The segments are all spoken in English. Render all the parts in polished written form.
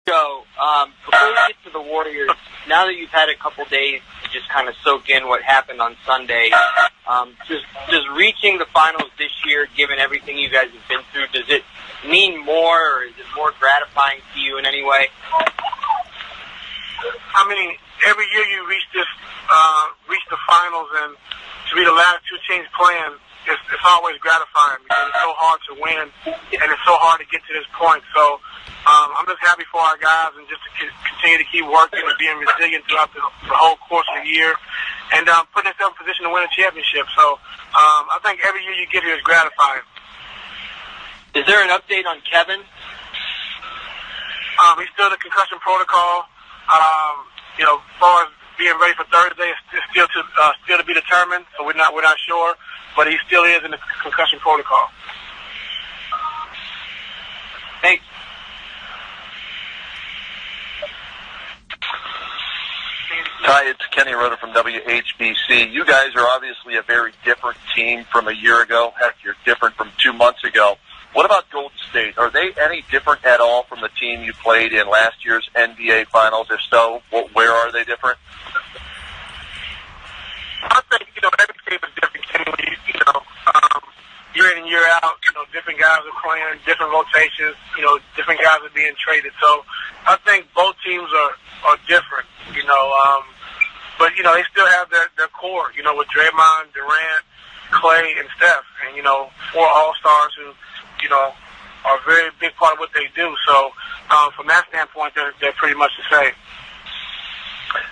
Joe, before we get to the Warriors, now that you've had a couple days to just kind of soak in what happened on Sunday, just reaching the finals this year, given everything you guys have been through, does it mean more, or is it more gratifying to you in any way? I mean, every year you reach the finals, and to be the last two teams playing, it's always gratifying because it's so hard to win, and it's so hard to get to this point. So I'm just happy for our guys, and just to continue to keep working and being resilient throughout the whole course of the year, and putting themselves in position to win a championship. So I think every year you get here is gratifying. Is there an update on Kevin? He's still in the concussion protocol. As far as being ready for Thursday, it's still to be determined. So we're not sure, but he still is in the concussion protocol. Thanks. Ty, it's Kenny Rhoda from WHBC. You guys are obviously a very different team from a year ago. Heck, you're different from 2 months ago. What about Golden State? Are they any different at all from the team you played in last year's NBA Finals? If so, where are they different? I think, every team is different. Year in and year out, different guys are playing, different rotations, different guys are being traded. So I think both teams are different, but, they still have their core, with Draymond, Durant, Clay, and Steph, and, 4 All-Stars who, are a very big part of what they do. So from that standpoint, they're pretty much the same.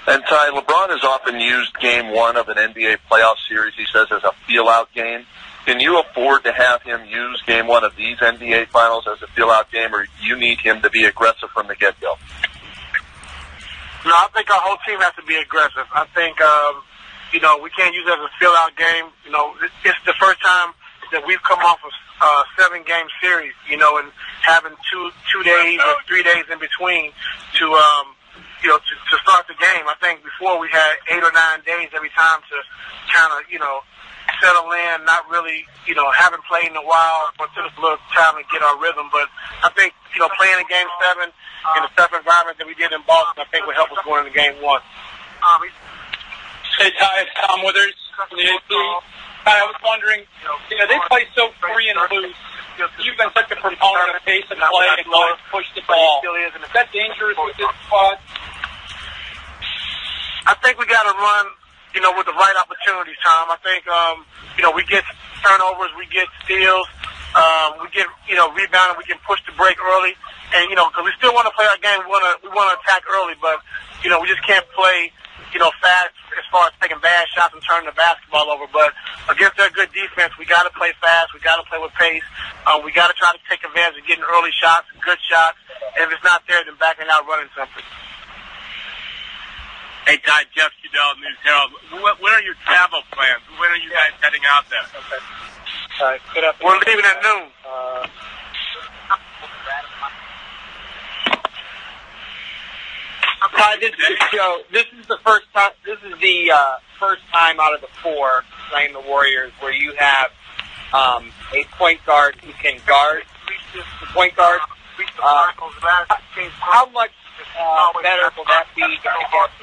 And Ty, LeBron has often used Game 1 of an NBA playoff series, he says, as a feel-out game. Can you afford to have him use Game 1 of these NBA Finals as a feel-out game, or you need him to be aggressive from the get-go? No, I think our whole team has to be aggressive. I think, we can't use it as a feel-out game. It's the first time that we've come off of a 7-game series, and having two days or 3 days in between to start the game. I think before we had 8 or 9 days every time to kind of, settle in, not really, haven't played in a while, but took us a little time to get our rhythm. But I think, playing in Game 7 in the tough environment that we did in Boston, I think will help us going into Game 1. Hey, Ty, it's Tom Withers from the AP. I was wondering, they play so free and loose. You've been such a proponent of pace and play and going to push the ball. Is that dangerous with this squad? I think we got to run, with the right opportunities, Tom. I think, we get turnovers, we get steals, we get, rebounding, we can push the break early. And, because we still want to play our game, we want to attack early, but, we just can't play, fast as far as taking bad shots and turning the basketball over. But against their good defense, we got to play fast. We got to play with pace. We got to try to take advantage of getting early shots, good shots. And if it's not there, then backing out, running something. Hey, Ty, Jeff Shadell, News Herald. When are your travel plans? When are you guys heading out there? Okay. We're leaving at noon. Ty, this is Joe. This is the first time. This is the first time out of the 4 playing the Warriors where you have a point guard who can guard the point guard. How much better will that be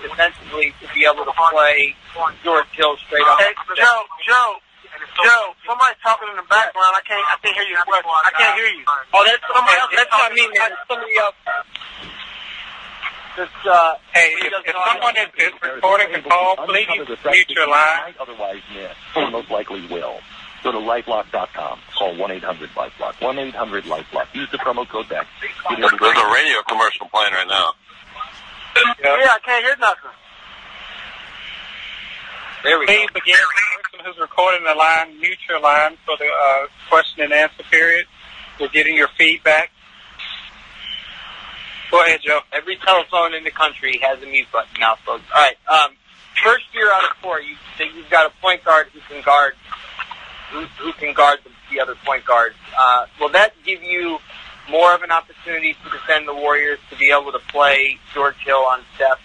defensively to be able to play George Hill straight off? Hey, Joe, somebody's talking in the background. I can't hear you. I can't hear you. Oh, that's somebody else. That's what I mean, man. Somebody else. Hey, if someone is recording a call, please mute your line. Otherwise miss, or most likely will. Go to LifeLock.com. Call 1-800-LifeLock. 1-800-LifeLock. Use the promo code BACK. There's a radio commercial playing right now. Yeah, I can't hear nothing. There we go. Please, again, the person who's recording the line, mute your line for the question and answer period. We're getting your feedback. Go ahead, Joe. Every telephone in the country has a mute button now, folks. All right. First year out of 4, you've got a point guard who can guard the other point guards. Will that give you more of an opportunity to defend the Warriors, to be able to play George Hill on Steph?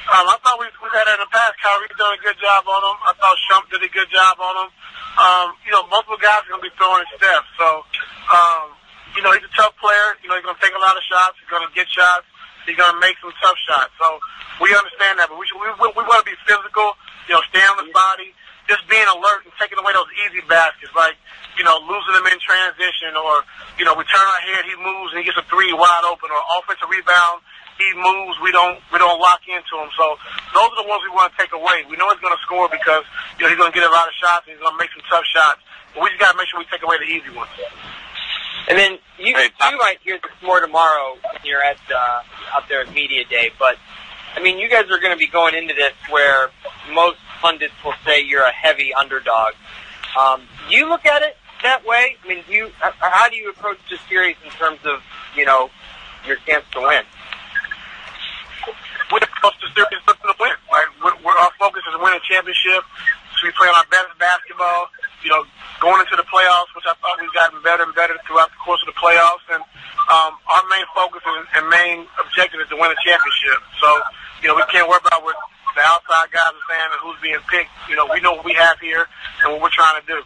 I thought we've had that in the past. Kyrie's done a good job on him. I thought Shump did a good job on him. Multiple guys are going to be throwing Steph. So, he's a tough player. He's going to take a lot of shots. He's going to get shots. He's going to make some tough shots. So we understand that, but we want to be physical, stay on his body, just being alert and taking away those easy baskets, like, losing them in transition, or, we turn our head, he moves and he gets a three wide open, or offensive rebound, he moves, we don't lock into him. So those are the ones we want to take away. We know he's going to score because, he's going to get a lot of shots and he's going to make some tough shots. But we just got to make sure we take away the easy ones. And then you might hear this more tomorrow when you're out there at Media Day, but, you guys are going to be going into this where most pundits will say you're a heavy underdog. Do you look at it that way? How do you approach this series in terms of, your chance to win? We approach the series looking to win. Right? Our focus is to win a championship. So we play on our best basketball. Going into the playoffs, which I thought we've gotten better and better throughout the course of the playoffs. And our main focus and main objective is to win a championship. So, we can't worry about what the outside guys are saying and who's being picked. We know what we have here and what we're trying to do.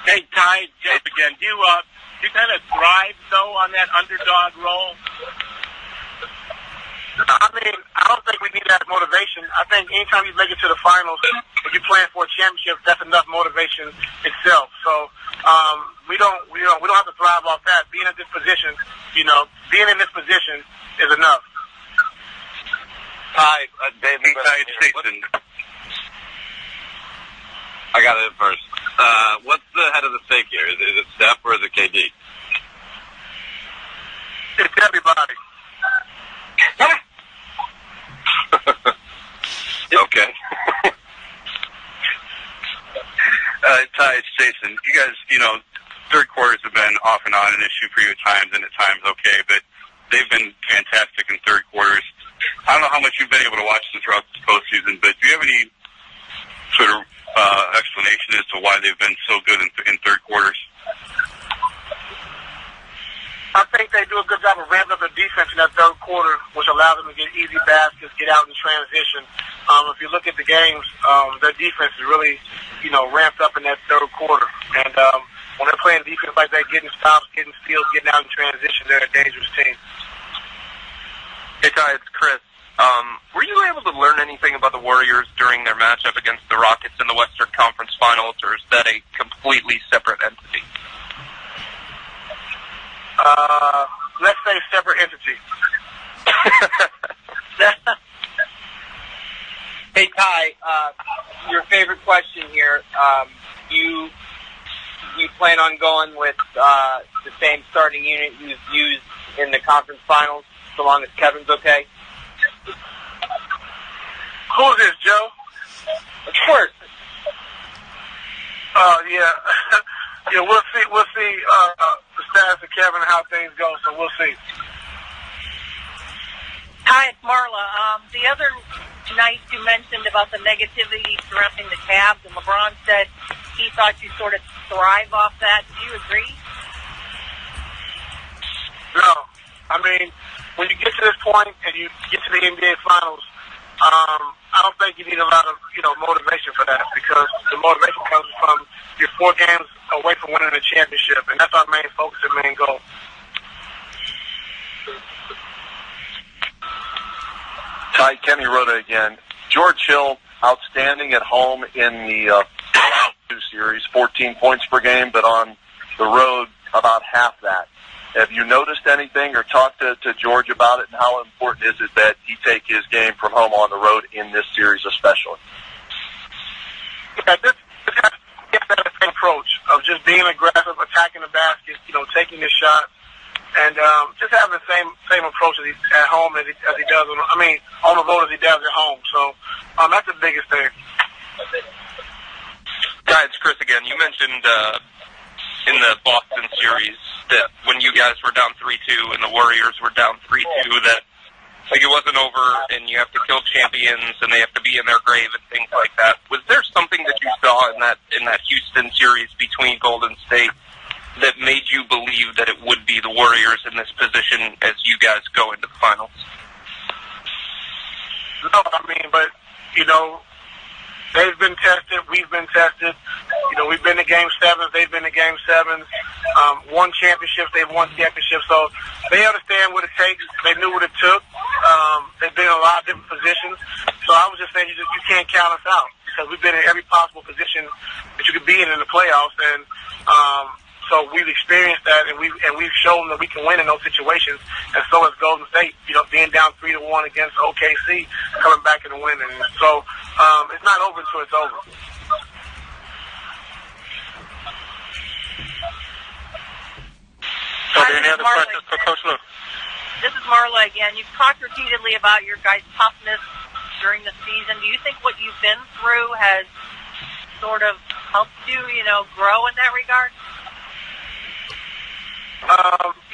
Hey, Ty, Jeff again. Do you kind of thrive, though, on that underdog role? I don't think we need that motivation. I think anytime you make it to the finals, if you're playing for a championship, that's enough motivation itself. So we don't have to thrive off that. Being in this position is enough. Hi, David. Jason. I got it first. What's the head of the stake here? Is it Steph or is it KD? It's everybody. Okay. Ty, it's Jason. You guys, third quarters have been off and on an issue for you at times, and at times okay, but they've been fantastic in third quarters. I don't know how much you've been able to watch them throughout this postseason, but do you have any sort of explanation as to why they've been so good in third quarters? I think they do a good job of ramping up their defense in that third quarter, which allows them to get easy baskets, get out in transition. If you look at the games, their defense is really, ramped up in that third quarter. And when they're playing defense like that, getting stops, getting steals, getting out in transition, they're a dangerous team. Hey, Ty, it's Chris. Were you able to learn anything about the Warriors during their matchup against the Rockets in the Western Conference Finals, or is that a completely separate entity? Let's say separate entity. Hey, Ty, your favorite question here. You plan on going with the same starting unit you've used in the conference finals, so long as Kevin's okay? Who's this, Joe? Of course. Yeah. Yeah, we'll see the status of Kevin and how things go, so we'll see. Hi, it's Marla. The other night you mentioned about the negativity surrounding the Cavs, and LeBron said he thought you sort of thrive off that. Do you agree? No. When you get to this point and you get to the NBA Finals, I don't think you need a lot of, motivation for that, because the motivation comes from your 4 games away from winning a championship, and that's our main focus and main goal. Ty, Kenny Rhoda again. George Hill, outstanding at home in the last 2 series, 14 points per game, but on the road, about half that. Have you noticed anything or talked to George about it, and how important is it that he take his game from home on the road in this series especially? Yeah, this has that same approach of just being aggressive, attacking the basket, taking his shots, and just having the same approach as at home as he does on the road as he does at home. So that's the biggest thing. Guy, it's Chris again. You mentioned in the Boston series that when you guys were down 3-2 and the Warriors were down 3-2, that it wasn't over and you have to kill champions and they have to be in their grave and things like that. Was there something that you saw in that Houston series between Golden State that made you believe that it would be the Warriors in this position as you guys go into the finals? No, but they've been tested. We've been tested. You know, we've been to Game 7s. They've been to Game 7s. Won championships. They've won championships. So they understand what it takes. They knew what it took. They've been in a lot of different positions. So I was just saying, you can't count us out because we've been in every possible position that you could be in the playoffs. And so we've experienced that, and we've shown that we can win in those situations. And so has Golden State. You know, being down 3-1 against OKC, coming back and winning. So it's not over until it's over. Any other questions for Coach Lue? This is Marla again. You've talked repeatedly about your guys' toughness during the season. Do you think what you've been through has sort of helped you, grow in that regard?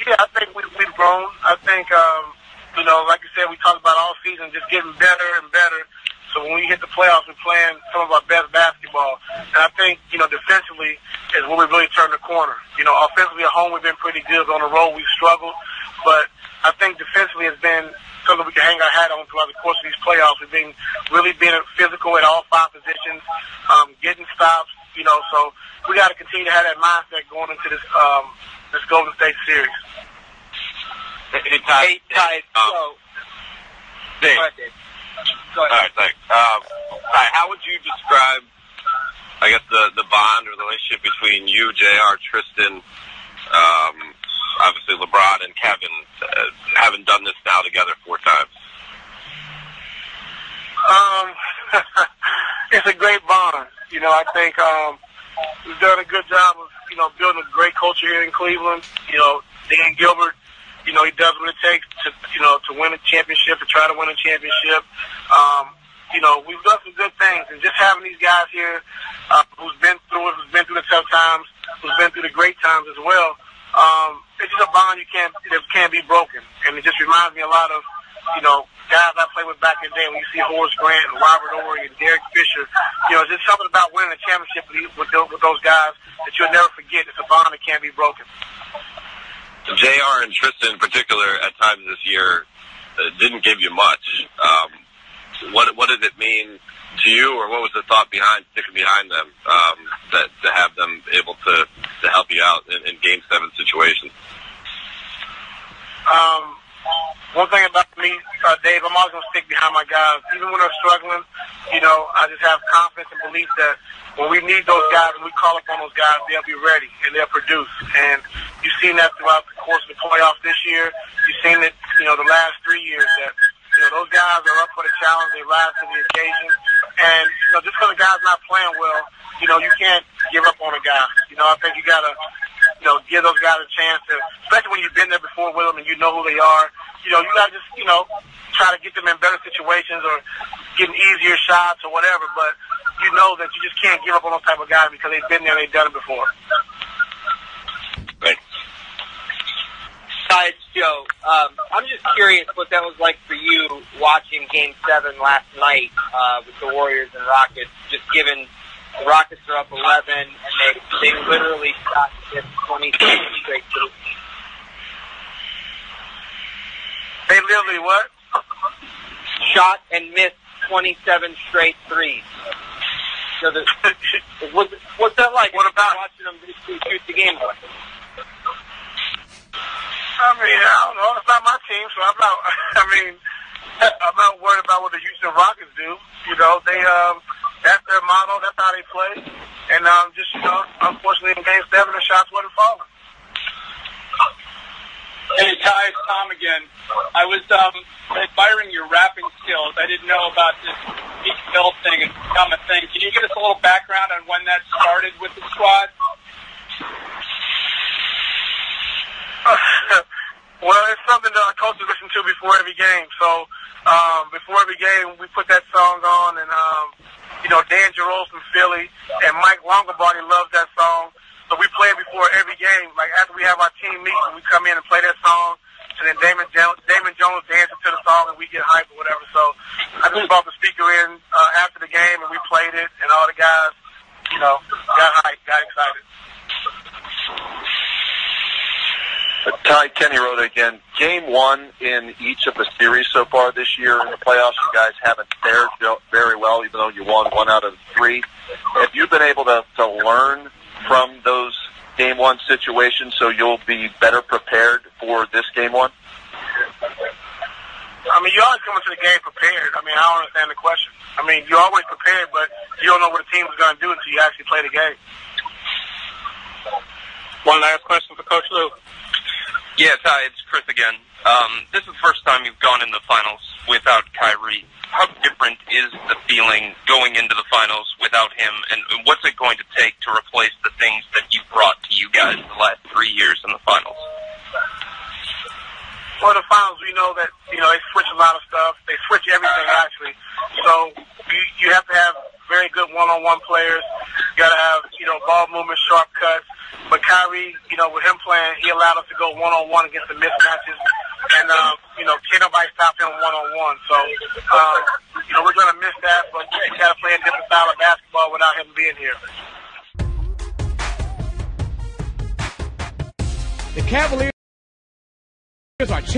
Yeah, I think we've grown. I think, like you said, we talked about all season just getting better and better. So when we hit the playoffs, we're playing some of our best basketball. And I think, defensively is where we really turned the corner. Offensively at home, we've been pretty good. On the road, we've struggled. But I think defensively has been something we can hang our hat on throughout the course of these playoffs. We've been really being physical at all 5 positions, getting stops, so we got to continue to have that mindset going into this Golden State series. Hey, Ty. Dave. Go ahead, Dave. Go ahead. All right, thanks. Ty, how would you describe, I guess, the bond or the relationship between you, JR, Tristan, obviously LeBron and Kevin, having done this now together 4 times? It's a great bond. I think we've done a good job of, building a great culture here in Cleveland. Dan Gilbert, he does what it takes to win a championship, to try to win a championship. We've done some good things, and just having these guys here who's been through it, who's been through the tough times, who's been through the great times as well. It's just a bond that can't be broken, and it just reminds me a lot of, guys I played with back in the day. When you see Horace Grant and Robert Ory and Derek Fisher, it's just something about winning a championship with those guys that you'll never forget. It's a bond that can't be broken. JR and Tristan in particular at times this year didn't give you much. What did it mean to you, or what was the thought behind sticking behind them that to have them able to help you out in Game 7 situations? One thing about me, Dave, I'm always going to stick behind my guys. Even when they're struggling, I just have confidence and belief that when we need those guys and we call upon those guys, they'll be ready and they'll produce. And you've seen that throughout the course of the playoffs this year. You've seen it, the last 3 years that, those guys are up for the challenge. They rise to the occasion. And, just because a guy's not playing well, you can't give up on a guy. I think you got to, give those guys a chance to, especially when you've been there before with them and you know who they are. You got to just, try to get them in better situations or getting easier shots or whatever. But you know that you just can't give up on those type of guys because they've been there and they've done it before. Right. Ty, it's Joe. I'm just curious what that was like for you watching Game 7 last night with the Warriors and Rockets, just given the Rockets are up 11 and they literally shot 27 straight through. They literally what? Shot and missed 27 straight threes. So what's that like? What about watching them shoot the game away? I don't know. It's not my team, so I'm not worried about what the Houston Rockets do. They that's their motto. That's how they play. And unfortunately, in Game 7, the shots wasn't falling. Hey, Ty, it's Tom again. I was admiring your rapping skills. I didn't know about this Meek Mill thing and become a thing. Can you give us a little background on when that started with the squad? Well, it's something that our coaches listen to before every game. So before every game, we put that song on, and Dan Jarrell from Philly and Mike Longobardi loves that song. So we play it before every game. Like after we have our team meeting, we come in and play that song, and then Damon Jones dances to the song, and we get hyped or whatever. So I just brought the speaker in after the game, and we played it, and all the guys, got hyped, got excited. Ty, Kenny Rhoda again. Game one in each of the series so far this year in the playoffs, you guys haven't fared very well, even though you won 1 out of 3. Have you been able to learn from those game one situations so you'll be better prepared for this game one? I mean, you always come into the game prepared. I mean, I don't understand the question. I mean, you're always prepared, but you don't know what the team is going to do until you actually play the game. One last question for Coach Lue. Yeah, Ty, it's Chris again. This is the first time you've gone in the finals without Kyrie. How different is the feeling going into the finals without him, and what's it going to take to replace the things that you brought to you guys the last 3 years in the finals? For the finals, we know that, they switch a lot of stuff. They switch everything, actually. So you have to have very good one-on-one players. You got to have, ball movement, sharp cuts. But Kyrie, with him playing, he allowed us to go one-on-one against the mismatches. And, can't nobody stop him one-on-one. So, we're going to miss that, but we got to play a different style of basketball without him being here. The Cavaliers are champions.